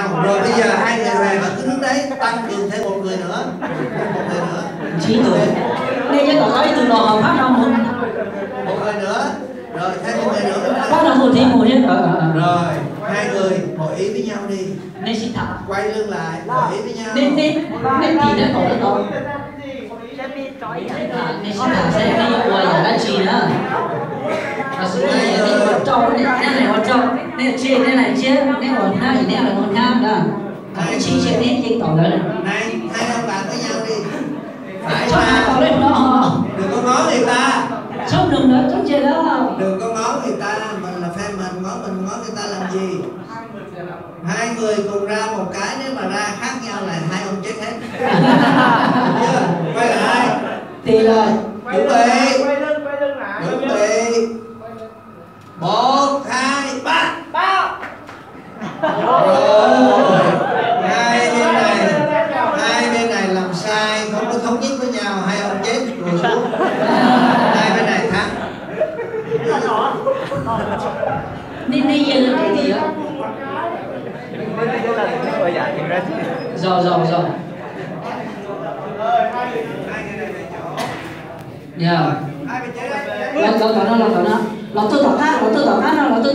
nhau. Rồi bây giờ hai người về vẫn cứ đứng đấy, tăng cường thêm một người nữa. Một người nữa. 9 người. Nên cho tỏ từ lò họ phát ra một người nữa. Rồi thêm một người nữa. Phát ra một thêm một chứ. Rồi hai người hội ý với nhau đi. Nên xin thẳng. Quay lưng lại, hội ý với nhau. Nên thì nó khổ đó thôi. Nên xin thẳng sẽ đi quay ở đây chỉ nữa. Và sự này là đi vào trong này vào trong. Nên trên đây này chia, nên còn hai thì nên là còn tham đó. Cái chi chia đến trên tổng đó này. Này, hai ông bạn với nhau đi. Phải mà. Lên đó. Đừng có ngó người ta. Không đừng nữa, trong trên đó. Đừng có ngó người ta, mình là fan mình ngó người ta làm gì? Hai người cùng ra một cái, nếu mà ra khác nhau là hai ông chết hết. Quay lại. Thì rồi. Chuẩn bị. Chuẩn bị. 1, 2, 3. Rồi. Hai bên này làm sai, không có thống nhất với nhau, hai ông chết rồi xuống. Hai bên này thắng. Nên đi về là cái gì đó. Rồi. Dạ. Nó tôi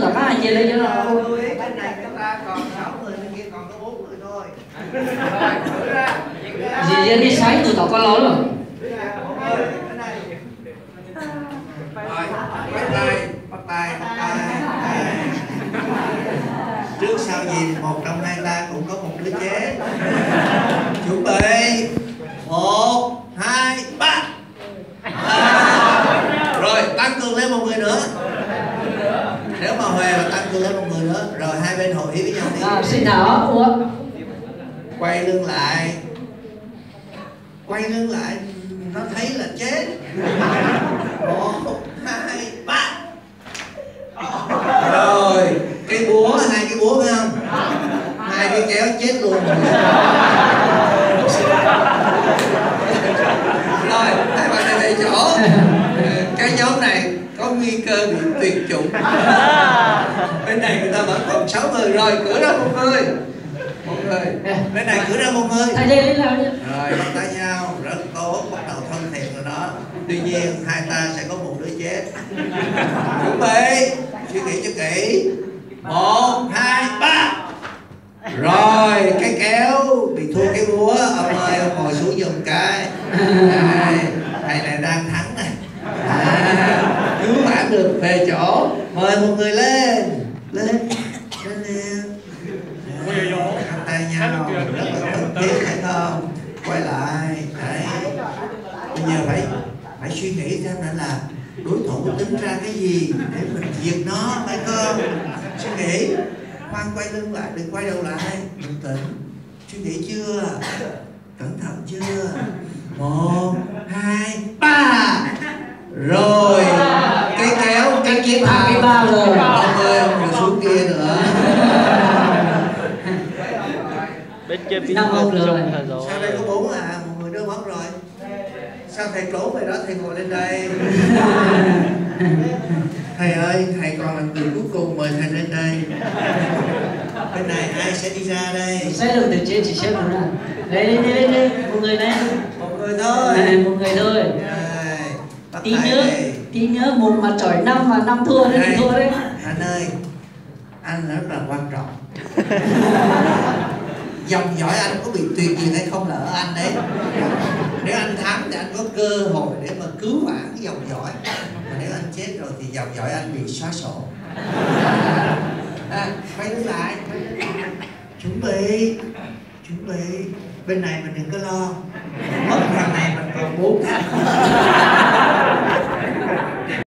tỏ cá chia lên cho nó. Bên này chúng ta còn 6 người, bên kia còn có 4 người thôi. Gì đi sái tôi tỏ con ló rồi. Bắt tay. Trước sau gì một trong hai ta cũng có một đứa chết. Chuẩn bị. 1, 2, 3. Rồi tăng cường lên một người nữa. Nếu mà Huệ mà tăng cường lên một người nữa. Rồi hai bên hội ý với nhau đi. Xin thảo Ủa. Quay lưng lại. Nó thấy là chết. 1, 2, 3. Rồi cái búa, hai cái búa phải không? Hai cái kéo chết luôn. Rồi hai bạn này về chỗ. Cái nhóm này có nguy cơ bị tuyệt chủng. Bên này người ta vẫn còn 6 người. Rồi cử ra một người. Bên này cử ra một người. Rồi bắt tay nhau. Rất tốt, bắt đầu thân thiện rồi đó. Tuy nhiên hai ta sẽ có một đứa chết. Chuẩn bị. Suy nghĩ cho kỹ. 1, 2, 3. Rồi cái kéo bị thua cái búa. Ông ơi ông ngồi xuống giùm cái. Thầy này đang thắng này. Cứu vãn được về chỗ. Mời một người lên. Lên bắt tay nhau. Rất là thân thiết phải không? Quay lại. Đấy. Bây giờ phải suy nghĩ xem là đối thủ tính ra cái gì để mình diệt nó, phải không? Suy nghĩ. Khoan, quay lưng lại, đừng quay đầu lại. Bình tĩnh. Suy nghĩ chưa? Cẩn thận chưa? 1, 2, 3. Rồi cái kéo cái kia ba rồi. Ông ơi ông ngồi xuống kia nữa. Bên kia bị một rồi. Sao đây có 4 à? Một người đưa mất rồi. Sao thầy trốn về đó, thầy ngồi lên đây. Thầy ơi, thầy còn là người cuối cùng, mời thầy lên đây. Bên này ai sẽ đi ra đây? Sẽ được từ trên chỉ xếp nữa. Đây, một người đây. Một người thôi. Một người thôi. Tí nhớ một mà chọi 5 mà 5 thua đấy, thua đấy. Anh ơi, anh rất là quan trọng. Dòng dõi anh có bị tuyệt diệt hay không là ở anh đấy. Nếu anh thắng thì anh có cơ hội để mà cứu vãn cái dòng dõi. Mà nếu anh chết rồi thì dòng dõi anh bị xóa sổ. Quay đứng lại. Chuẩn bị. Bên này mình đừng có lo. Mất thằng này mình còn 4 thằng.